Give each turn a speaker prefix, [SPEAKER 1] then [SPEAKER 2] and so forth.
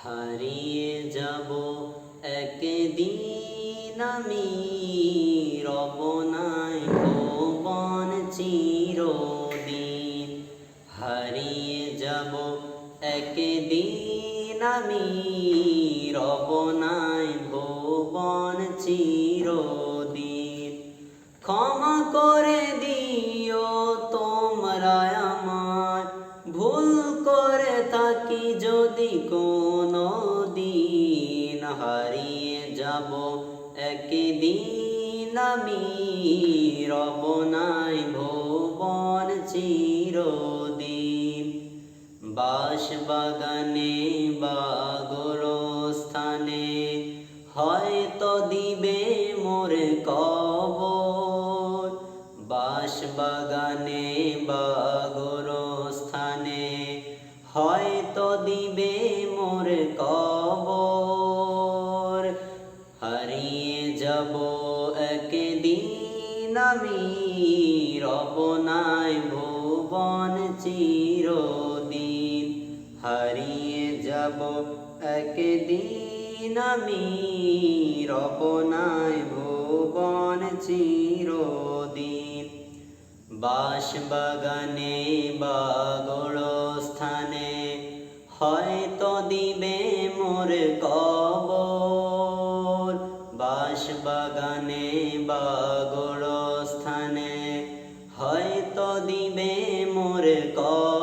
[SPEAKER 1] হারিয়ে যাব একদিন আমি, রব নাই ভুবন চিরদিন। হারিয়ে যাব একদিন আমি, রব নাই ভুবন চিরদিন। ক্ষমা করে দিও তোমরা আমায়, ভুল করে থাকি যদি কোনো দিন। হারিয়ে যাব একদিন আমি, রব নাই ভুবন চিরদিন। বাঁশবাগানে বা গোরস্থানে হয়তো দিবে মোর কবর। বাঁশবাগানে বা গোরস্থানে হয়তো দিবে মোর কবর। হারিয়ে যাব একদিন আমি, রব নাই ভুবন চিরদিন। হারিয়ে যাব একদিন আমি, রব নাই ভুবন চিরদিন। বাঁশবাগানে বা গোরস্থানে হয়তো দিবে মোর কবর। বাঁশবাগানে বা গোরস্থানে হয়তো দিবে মোর কবর।